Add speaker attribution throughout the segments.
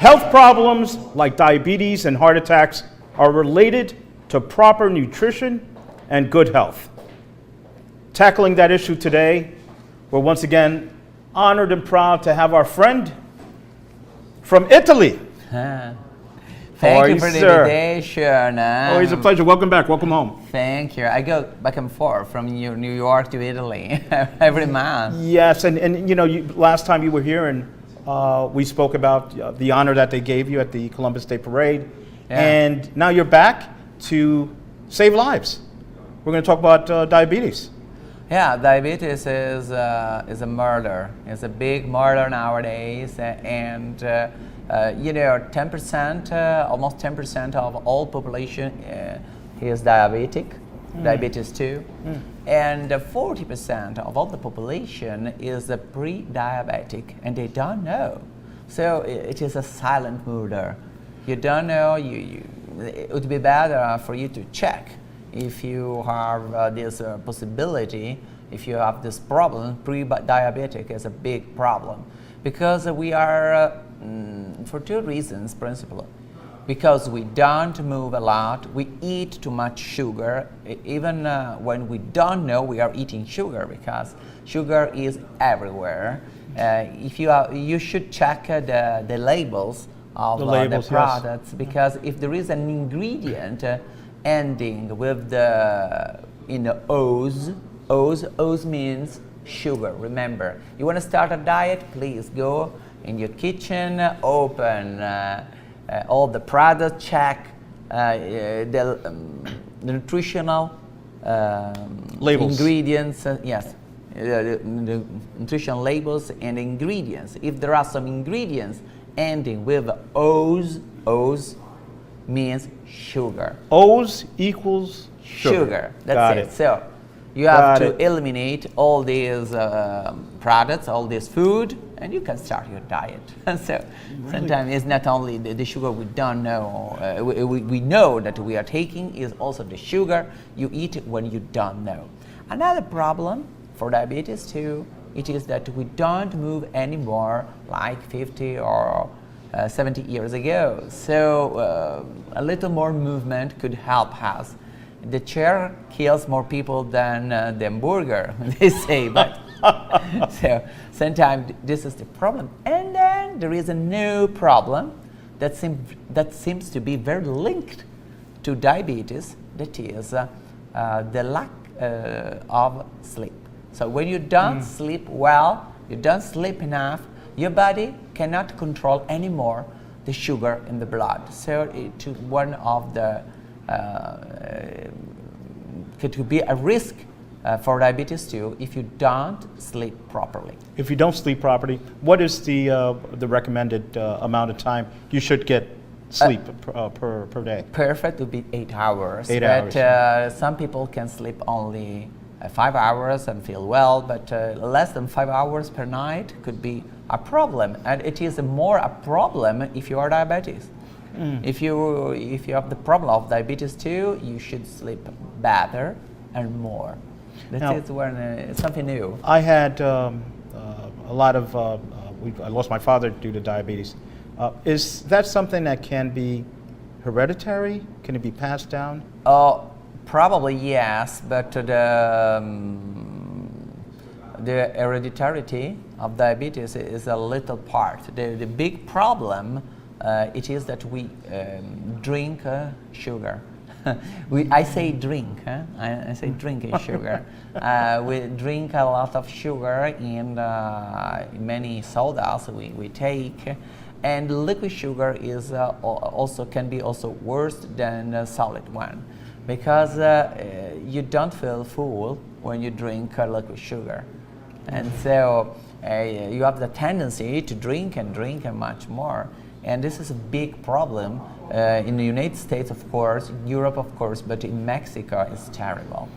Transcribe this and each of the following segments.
Speaker 1: Health problems like diabetes and heart attacks are related to proper nutrition and good health. Tackling that issue today, we're once again honored and proud to have our friend from Italy.
Speaker 2: Thank you for the invitation.
Speaker 1: Always a pleasure. Welcome back. Welcome home.
Speaker 2: Thank you. I go back and forth from New York to Italy every month.
Speaker 1: Yes, and you know, last time you were here and we spoke about the honor that they gave you at the Columbus Day Parade.
Speaker 2: Yeah.
Speaker 1: And now you're back to save lives. We're going to talk about diabetes.
Speaker 2: Yeah, diabetes is a murder. It's a big murder nowadays, and you know, 10%, almost 10% of all population is diabetic, diabetes 2, and 40% of all the population is pre-diabetic, and they don't know. So it is a silent murder. You don't know. It would be better for you to check if you have this possibility, if you have this problem. Pre-diabetic is a big problem because we are, for two reasons, principally. Because we don't move a lot, we eat too much sugar, even when we don't know we are eating sugar, because sugar is everywhere. If you should check the labels of the products, yes. Because if there is an ingredient ending with the O's means sugar. Remember, you want to start a diet, please go in your kitchen, open all the products, check the nutritional
Speaker 1: labels.
Speaker 2: Ingredients, yes, the nutritional labels and ingredients. If there are some ingredients ending with O's means sugar.
Speaker 1: O's equals sugar.
Speaker 2: That's
Speaker 1: Got
Speaker 2: it. So you have to eliminate all these products, all this food, and you can start your diet. So sometimes it's not only the sugar we don't know, we know that we are taking, is also the sugar you eat when you don't know. Another problem for diabetes too, it is that we don't move anymore like 50 or 70 years ago. So a little more movement could help us. The chair kills more people than the hamburger, they say, but so sometimes this is the problem. And then there is a new problem that seems to be very linked to diabetes, that is the lack of sleep. So when you don't sleep well, you don't sleep enough, your body cannot control anymore the sugar in the blood. So it is one of the could be a risk for diabetes too if you don't sleep properly.
Speaker 1: If you don't sleep properly, what is the recommended amount of time you should get sleep per day?
Speaker 2: Perfect would be 8 hours.
Speaker 1: 8 hours.
Speaker 2: But some people can sleep only 5 hours and feel well, but less than 5 hours per night could be a problem, and it is more a problem if you are diabetes. If you have the problem of diabetes too, you should sleep better and more. That is when something new.
Speaker 1: I had a lot of, I lost my father due to diabetes. Is that something that can be hereditary? Can it be passed down?
Speaker 2: Probably yes, but the hereditary of diabetes is a little part. The big problem it is that we drink sugar. I say drink, I say drinking sugar. We drink a lot of sugar in many sodas we take, and liquid sugar is can be also worse than a solid one, because you don't feel full when you drink liquid sugar, and so you have the tendency to drink and much more. And this is a big problem in the United States, of course, Europe, of course, but in Mexico it's terrible.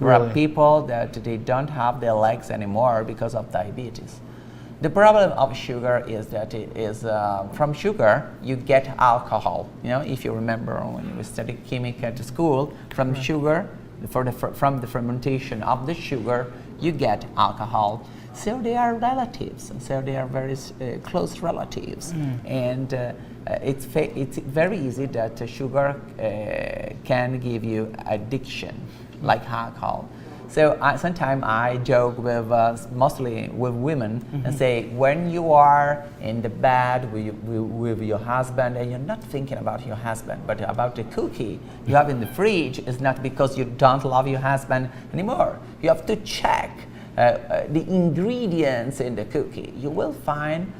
Speaker 2: There are people that they don't have their legs anymore because of diabetes. The problem of sugar is that it is from sugar you get alcohol. You know, if you remember when we studied chemistry at school, from sugar, from the fermentation of the sugar, you get alcohol. So they are relatives, so they are very close relatives, and it's very easy that sugar can give you addiction, like alcohol. So sometimes I joke with mostly with women and say, when you are in the bed with your husband and you're not thinking about your husband, but about the cookie you have in the fridge, it's not because you don't love your husband anymore. You have to check the ingredients in the cookie. You will find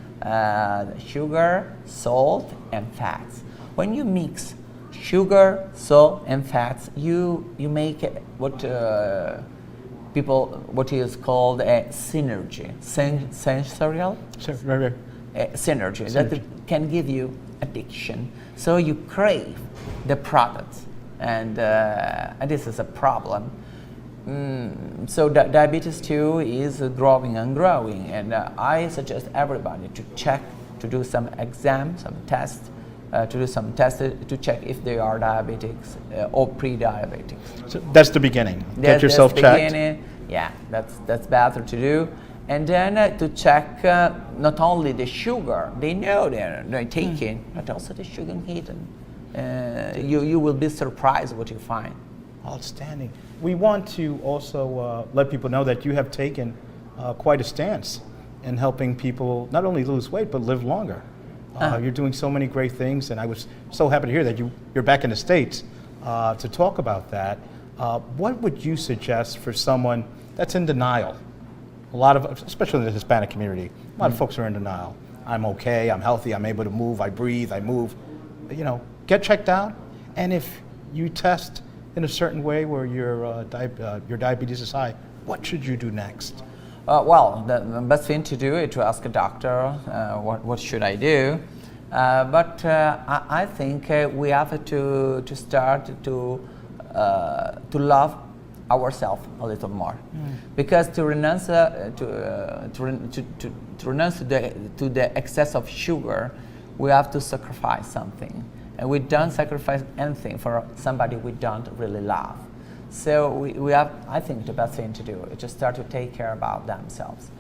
Speaker 2: sugar, salt, and fats. When you mix sugar, salt, and fats, you make what is called a synergy, sensorial synergy that can give you addiction. So you crave the product, and this is a problem. So diabetes 2 is growing and growing, and I suggest everybody to check, to do some exams, some tests, to check if they are diabetics or pre-diabetics.
Speaker 1: So that's the beginning. Get yourself checked.
Speaker 2: Yeah, that's better to do. And then to check not only the sugar they know they're taking, but also the sugar hidden. You will be surprised what you find.
Speaker 1: Outstanding. We want to also let people know that you have taken quite a stance in helping people not only lose weight, but live longer. You're doing so many great things, and I was so happy to hear that you're back in the States to talk about that. What would you suggest for someone that's in denial? A lot of, especially in the Hispanic community, a lot of folks are in denial. I'm okay, I'm healthy, I'm able to move, I breathe, I move. You know, get checked out, and if you test in a certain way where your diabetes is high, what should you do next?
Speaker 2: Well, the best thing to do is to ask a doctor, what should I do? But I think we have to start to love ourselves a little more, because to renounce to the excess of sugar, we have to sacrifice something, and we don't sacrifice anything for somebody we don't really love. So we have, I think the best thing to do is to start to take care about themselves.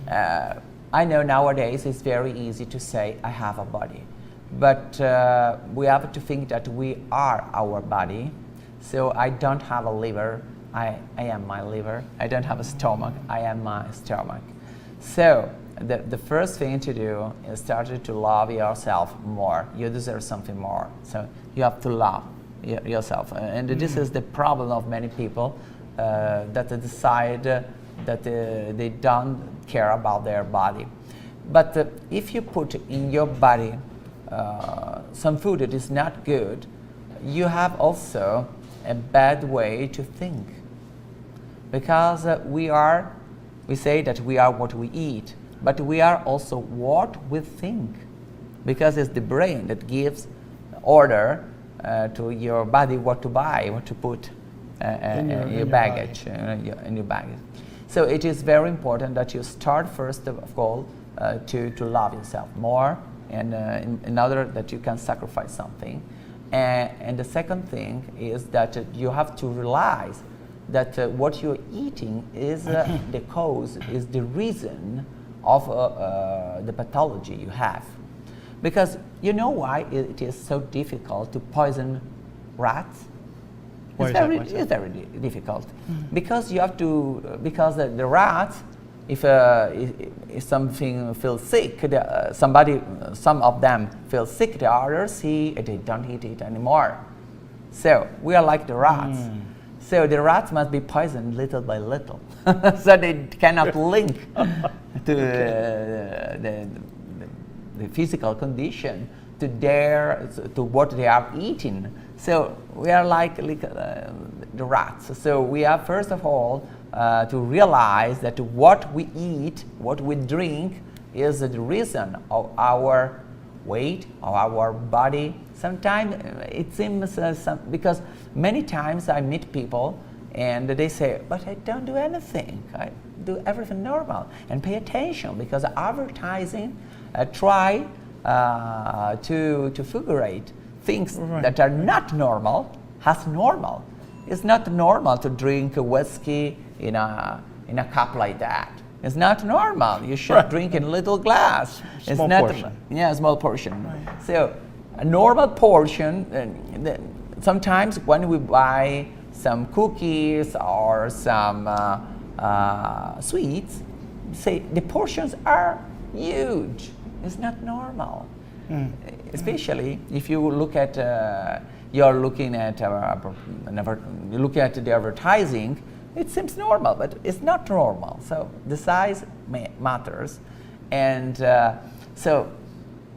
Speaker 2: I know nowadays it's very easy to say I have a body, but we have to think that we are our body. So I don't have a liver, I am my liver. I don't have a stomach, I am my stomach. So the first thing to do is start to love yourself more. You deserve something more. So you have to love yourself. And this is the problem of many people that decide that they don't care about their body. But if you put in your body some food that is not good, you have also a bad way to think, because we say that we are what we eat, but we are also what we think, because it's the brain that gives order to your body what to buy, what to put in your baggage. So it is very important that you start first of all to love yourself more, and in order that you can sacrifice something. And the second thing is that you have to realize that what you're eating is the cause, is the reason of the pathology you have. Because you know why it is so difficult to poison rats? It's very difficult. Because you have to, because the rats, if something feels sick, some of them feel sick, the others they don't eat it anymore. So we are like the rats. So the rats must be poisoned little by little, so they cannot link to the physical condition to what they are eating. So we are like the rats. So we have first of all to realize that what we eat, what we drink, is the reason of our weight, of our body. Sometimes it seems because many times I meet people and they say, but I don't do anything. I do everything normal. And pay attention, because advertising try to figure things that are not normal as normal. It's not normal to drink a whiskey in a cup like that. It's not normal. You should drink in little glass. It's
Speaker 1: Small
Speaker 2: not,
Speaker 1: portion.
Speaker 2: Yeah, small portion. So a normal portion, sometimes when we buy some cookies or some sweets, say the portions are huge. It's not normal. Especially if you look at, you're looking at, you look at the advertising, it seems normal, but it's not normal. So the size matters. And so,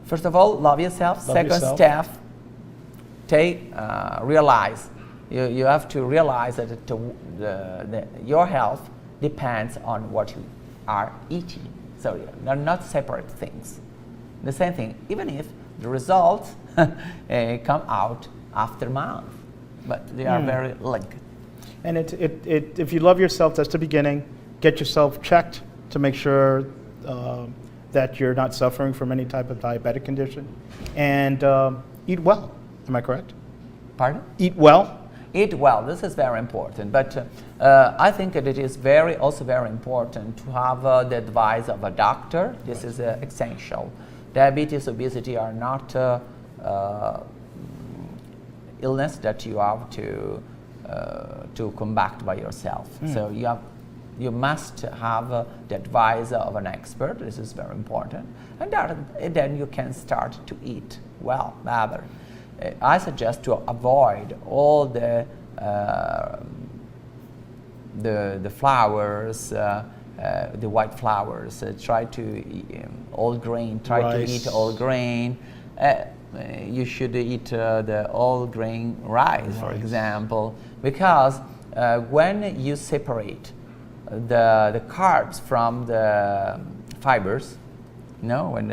Speaker 2: first of all, love yourself. Second step, realize. You have to realize that your health depends on what you are eating. So they're not separate things. The same thing, even if the results come out after a month, but they are very linked.
Speaker 1: And if you love yourself, that's the beginning. Get yourself checked to make sure that you're not suffering from any type of diabetic condition. And eat well. Am I correct?
Speaker 2: Pardon?
Speaker 1: Eat well.
Speaker 2: Eat well. This is very important. But I think that it is also very important to have the advice of a doctor. This is essential. Diabetes, obesity are not illness that you have to combat by yourself. So you must have the advice of an expert. This is very important, and then you can start to eat well. Rather, I suggest to avoid all the flours, the white flours. Try to all grain. Try to eat all grain. You should eat the all grain rice, for example, because when you separate the carbs from the fibers, when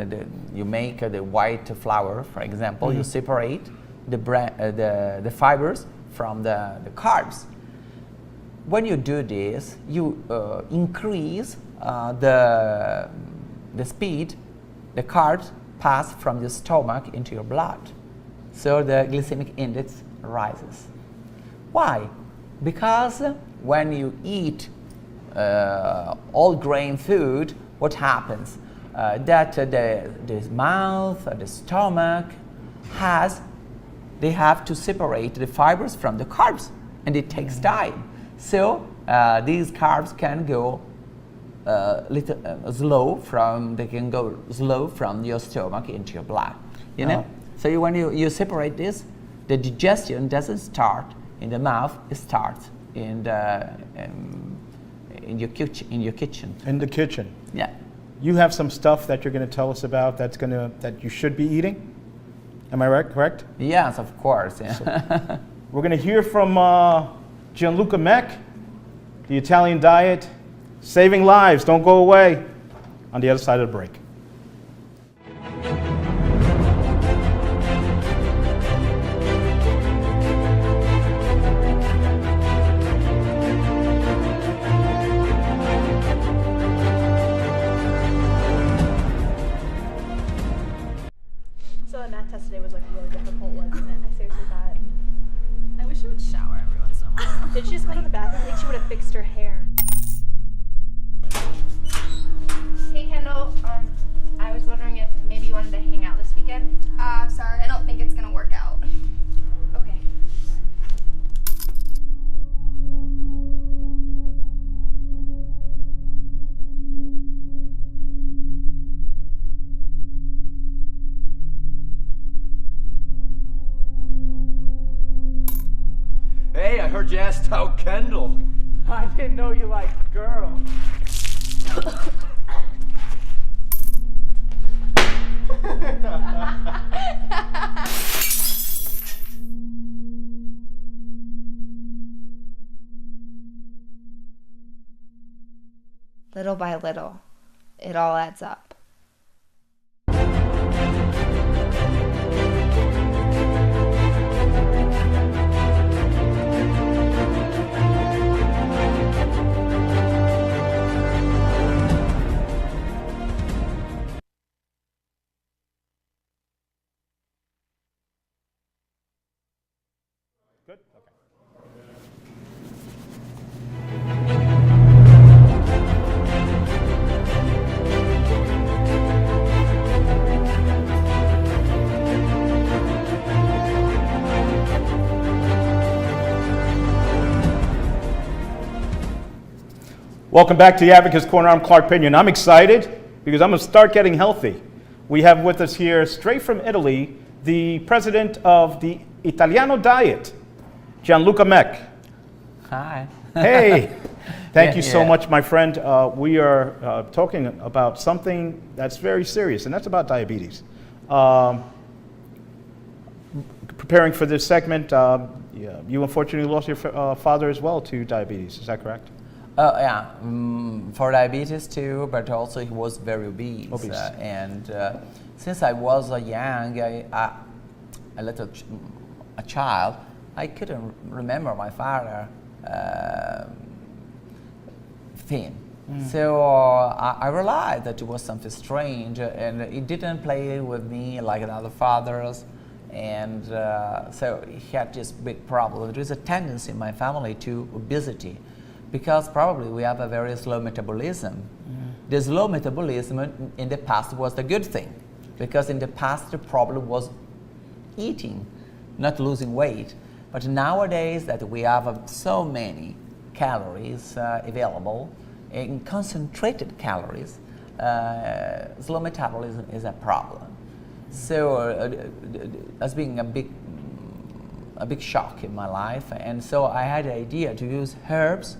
Speaker 2: you make the white flour, for example, you separate the fibers from the carbs. When you do this, you increase the speed the carbs pass from your stomach into your blood. So the glycemic index rises. Why? Because when you eat all grain food, what happens? That the mouth, the stomach they have to separate the fibers from the carbs, and it takes time. So these carbs can go they can go slow from your stomach into your blood. You know. So when you separate this, the digestion doesn't start in the mouth; it starts in your kitchen.
Speaker 1: In the kitchen.
Speaker 2: Yeah.
Speaker 1: You have some stuff that you're going to tell us about that you should be eating. Am I correct?
Speaker 2: Yes, of course. Yeah.
Speaker 1: So we're going to hear from Gianluca Meck, the Italian diet, saving lives. Don't go away. On the other side of the break.
Speaker 3: So the math test today was like really difficult, wasn't it? I seriously thought.
Speaker 4: I wish she would shower every once in a while.
Speaker 3: Did she just go to the bathroom? I think she would have fixed her hair.
Speaker 5: Hey Kendall, I was wondering if maybe you wanted to hang out this weekend?
Speaker 4: Sorry, I don't think it's gonna work out.
Speaker 5: Okay.
Speaker 6: Hey, I heard you asked out Kendall.
Speaker 7: I didn't know you liked girls.
Speaker 5: Little by little, it all adds up.
Speaker 1: Good? Okay. Welcome back to the Advocates Corner. I'm Clark Pena, and I'm excited because I'm going to start getting healthy. We have with us here, straight from Italy, the president of the Italiano Diet, Gianluca Meck.
Speaker 2: Hi.
Speaker 1: Hey, thank
Speaker 2: Yeah,
Speaker 1: you so
Speaker 2: yeah.
Speaker 1: much, my friend. We are talking about something that's very serious, and that's about diabetes. Preparing for this segment, you unfortunately lost your father as well to diabetes. Is that correct?
Speaker 2: Yeah, for diabetes too, but also he was very obese.
Speaker 1: Obese.
Speaker 2: And since I was young, a child, I couldn't remember my father thin. So I realized that it was something strange, and he didn't play with me like the other fathers. And so he had this big problem. There is a tendency in my family to obesity, because probably we have a very slow metabolism. The slow metabolism in the past was a good thing, because in the past the problem was eating, not losing weight. But nowadays that we have so many calories available, in concentrated calories, slow metabolism is a problem. So that's been a big shock in my life, and so I had the idea to use herbs,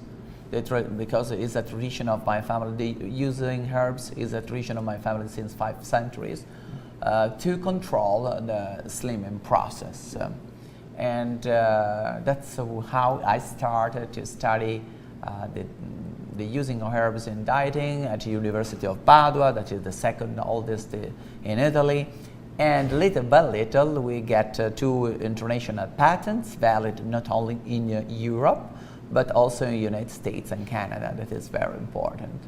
Speaker 2: because it's a tradition of my family. Using herbs is a tradition of my family since 5 centuries, to control the slimming process. And that's how I started to study the using of herbs in dieting at the University of Padua, that is the second oldest in Italy. And little by little, we get 2 international patents valid not only in Europe, but also in the United States and Canada. That is very important.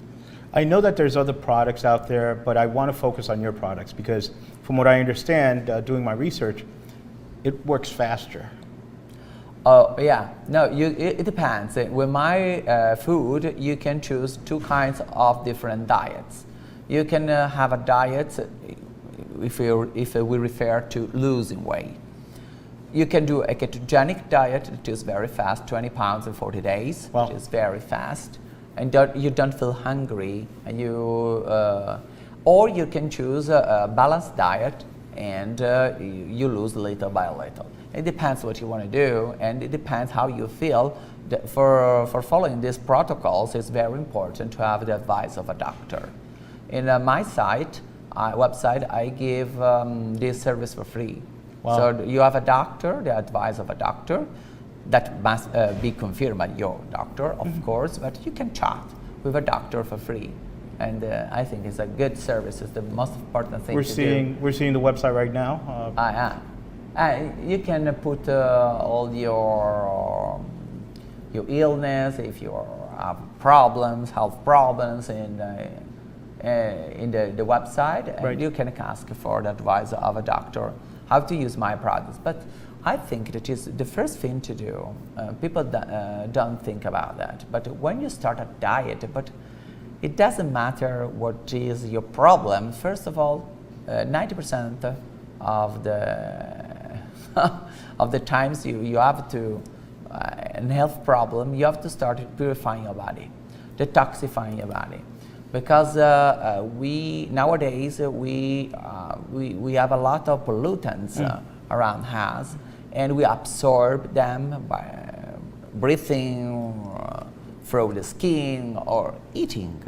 Speaker 1: I know that there's other products out there, but I want to focus on your products because from what I understand, doing my research, it works faster.
Speaker 2: Oh, yeah. No, it depends. With my food, you can choose 2 kinds of different diets. You can have a diet, if we refer to losing weight. You can do a ketogenic diet, which is very fast, 20 pounds in 40 days,
Speaker 1: Wow.
Speaker 2: which is very fast. And you don't feel hungry. And or you can choose a balanced diet, and you lose little by little. It depends what you want to do, and it depends how you feel. For following these protocols, it's very important to have the advice of a doctor. In my website, I give this service for free.
Speaker 1: Wow.
Speaker 2: So you have a doctor, the advice of a doctor, that must be confirmed by your doctor, of course, but you can chat with a doctor for free. And I think it's a good service. It's the most important thing
Speaker 1: We're seeing the website right now.
Speaker 2: You can put all your illness, if you have problems, health problems, in the website, and
Speaker 1: Right.
Speaker 2: you can ask for the advice of a doctor how to use my products. But I think that is the first thing to do. People don't think about that. But when you start a diet, but it doesn't matter what is your problem. First of all, 90% of the times you have to a health problem, you have to start purifying your body, detoxifying your body. Because nowadays we have a lot of pollutants around us, and we absorb them by breathing through the skin or eating.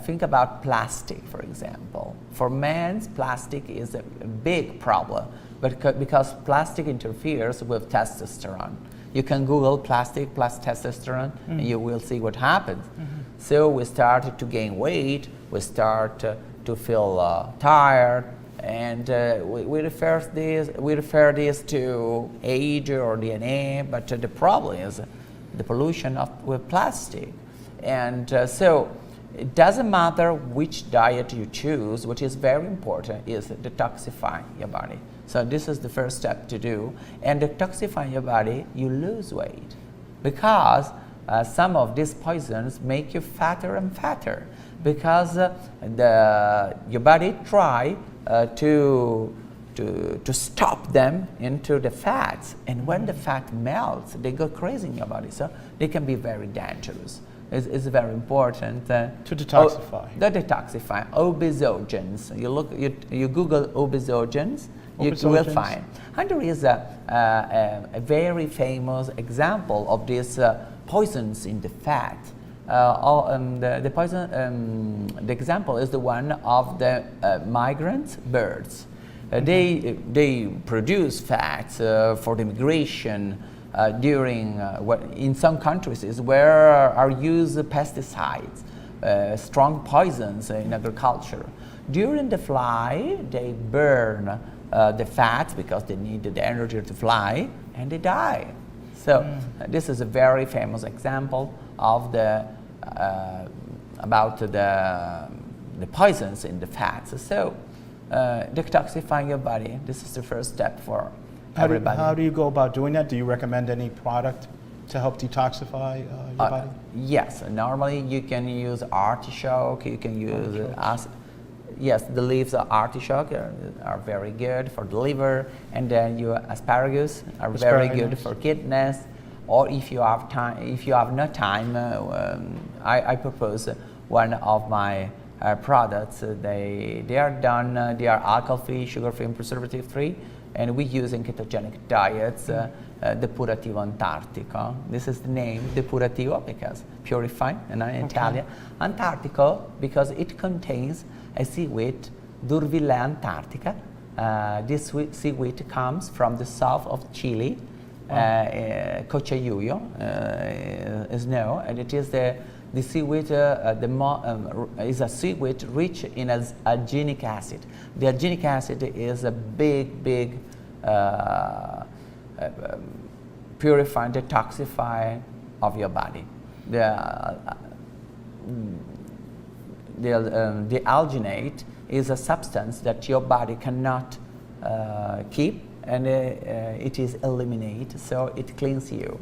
Speaker 2: Think about plastic, for example. For men, plastic is a big problem, but because plastic interferes with testosterone. You can Google plastic plus testosterone, and you will see what happens. So we started to gain weight, we start to feel tired, and we refer this to age or DNA, but the problem is the pollution with plastic. And so it doesn't matter which diet you choose, what is very important is detoxifying your body. So this is the first step to do. And detoxifying your body, you lose weight, because some of these poisons make you fatter and fatter, because your body try to stop them into the fats, and when the fat melts, they go crazy in your body, so they can be very dangerous. is very important.
Speaker 1: To detoxify.
Speaker 2: The detoxify, obesogens. You Google obesogens, you will
Speaker 1: Obesogens.
Speaker 2: find. And there is a very famous example of these poisons in the fat. The poison, the example is the one of the migrant birds. They produce fats for the migration during what in some countries is where are used pesticides, strong poisons in agriculture. During the fly, they burn the fat because they need the energy to fly, and they die. So this is a very famous example of the about the poisons in the fats. So detoxifying your body, this is the first step for everybody.
Speaker 1: How do you go about doing that? Do you recommend any product to help detoxify your body?
Speaker 2: Yes, normally you can use artichoke, you can use yes, the leaves of artichoke are very good for the liver, and then your asparagus are very good for kidneys. Or if you have time, if you have no time, I propose one of my products. They are done. They are alcohol-free, sugar-free, and preservative-free, and we use in ketogenic diets. Depurativo Antartico. This is the name, Depurativo, because purified, and in Italian. Antartico, because it contains a seaweed, Durvilla antarctica. This seaweed comes from the south of Chile. Cochayuyo is known, and it is the seaweed. Is a seaweed rich in alginic acid. The alginic acid is a big purifying, detoxify of your body. The alginate is a substance that your body cannot keep, and it is eliminated, so it cleans you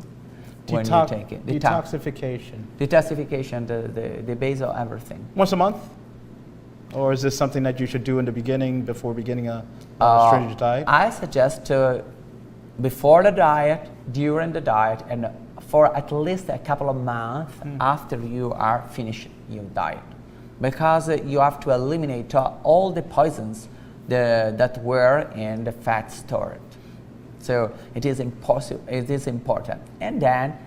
Speaker 2: when you take it.
Speaker 1: Detoxification.
Speaker 2: Detoxification, the base of everything.
Speaker 1: Once a month? Or is this something that you should do in the beginning, before beginning a stringent diet?
Speaker 2: I suggest before the diet, during the diet, and for at least a couple of months after you are finished your diet. Because you have to eliminate all the poisons that were in the fat storage. So it is important. And then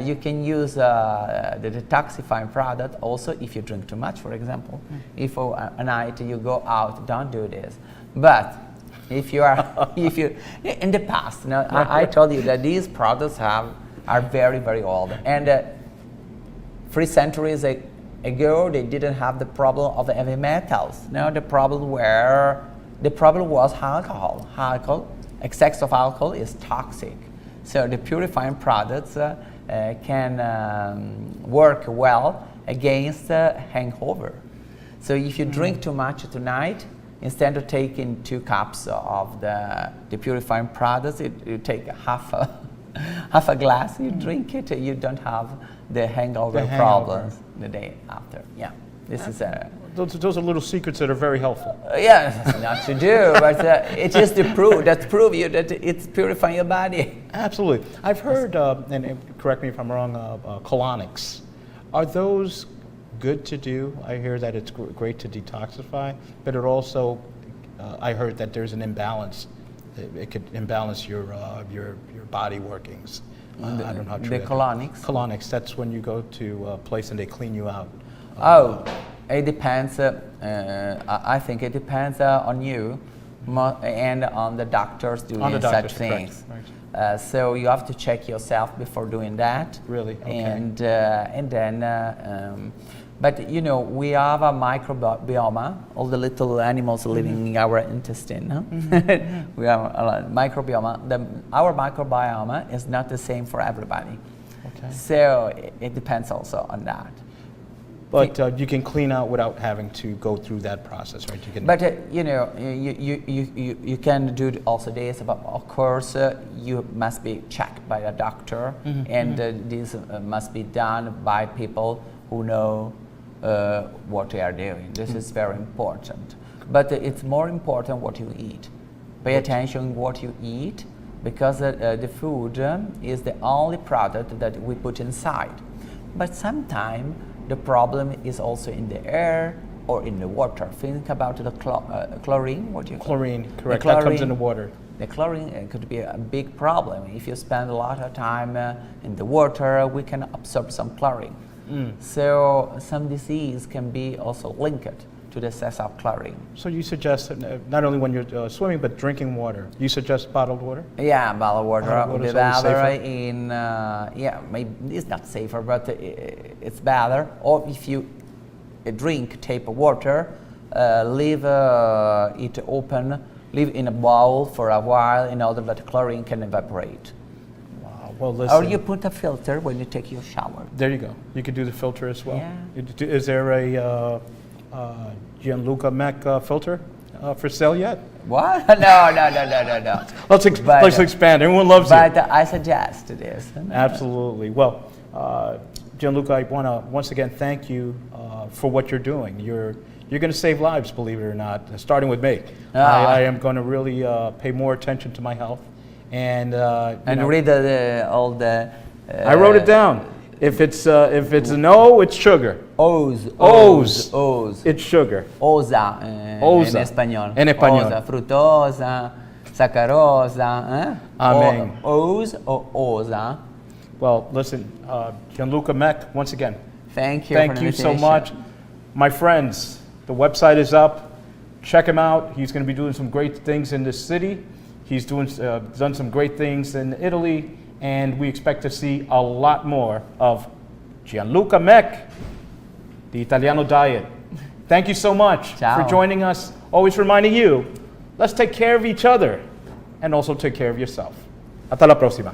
Speaker 2: you can use the detoxifying product also if you drink too much, for example. If for a night you go out, don't do this. But if you are, in the past, I told you that these products are very old. And 3 centuries ago, they didn't have the problem of the heavy metals. No, the problem was alcohol. Excess of alcohol is toxic. So the purifying products can work well against hangover. So if you drink too much tonight, instead of taking 2 cups of the purifying products, you take half a glass, you drink it, you don't have the hangover problems the day after. Yeah, this is
Speaker 1: those are little secrets that are very helpful.
Speaker 2: Yeah, not to do, but it is the proof that prove you that it's purifying your body.
Speaker 1: Absolutely. I've heard, and correct me if I'm wrong, colonics. Are those good to do? I hear that it's great to detoxify, but it also, I heard that there's an imbalance. It could imbalance your body workings. I don't know how true
Speaker 2: the colonics?
Speaker 1: Colonics, that's when you go to a place and they clean you out.
Speaker 2: It depends. I think it depends on you and on the doctors doing such things. Right. So you have to check yourself before doing that.
Speaker 1: Really? Okay.
Speaker 2: And then, but you know, we have a microbiome, all the little animals living in our intestine. We have a microbiome. Our microbiome is not the same for everybody. Okay. So it depends also on that.
Speaker 1: But you can clean out without having to go through that process, right? You can.
Speaker 2: But you know, you can do also this. But of course, you must be checked by a doctor, and this must be done by people who know what they are doing. This is very important. But it's more important what you eat. Pay attention what you eat, because the food is the only product that we put inside. but sometimes the problem is also in the air or in the water. Think about the chlorine. What do you call it?
Speaker 1: Chlorine, correct.
Speaker 2: The
Speaker 1: That comes in
Speaker 2: chlorine.
Speaker 1: the water.
Speaker 2: The chlorine could be a big problem. If you spend a lot of time in the water, we can absorb some chlorine. So some disease can be also linked to the excess of chlorine.
Speaker 1: So you suggest that not only when you're swimming, but drinking water. You suggest bottled water?
Speaker 2: Yeah, bottled water
Speaker 1: Bottled
Speaker 2: would be
Speaker 1: water is always
Speaker 2: better.
Speaker 1: safer.
Speaker 2: Yeah, maybe it's not safer, but it's better. Or if you drink tap water, leave it open, leave in a bowl for a while in order that chlorine can evaporate.
Speaker 1: Wow. Well, listen.
Speaker 2: Or you put a filter when you take your shower.
Speaker 1: There you go. You could do the filter as well.
Speaker 2: Yeah.
Speaker 1: Is there a Gianluca Mech filter for sale yet?
Speaker 2: What? No.
Speaker 1: Let's
Speaker 2: But-
Speaker 1: expand. Everyone loves
Speaker 2: But
Speaker 1: it.
Speaker 2: I suggest this.
Speaker 1: Absolutely. Well, Gianluca, I want to once again thank you for what you're doing. You're going to save lives, believe it or not, starting with me. I am going to really pay more attention to my health. And
Speaker 2: read all the.
Speaker 1: I wrote it down. If it's an O, it's sugar.
Speaker 2: O's.
Speaker 1: It's sugar.
Speaker 2: Osa,
Speaker 1: Osa.
Speaker 2: en español.
Speaker 1: En español.
Speaker 2: Osa, frutosa, sacarosa.
Speaker 1: Amén.
Speaker 2: O's or osa.
Speaker 1: Well, listen, Gianluca Mech, once again,
Speaker 2: Thank you.
Speaker 1: thank
Speaker 2: for
Speaker 1: you
Speaker 2: the
Speaker 1: so
Speaker 2: invitation.
Speaker 1: much. My friends, the website is up. Check him out. He's going to be doing some great things in this city. He's done some great things in Italy, and we expect to see a lot more of Gianluca Mech, the Italiano Diet. Thank you so much
Speaker 2: Ciao.
Speaker 1: for joining us. Always reminding you, let's take care of each other and also take care of yourself. Hasta la próxima.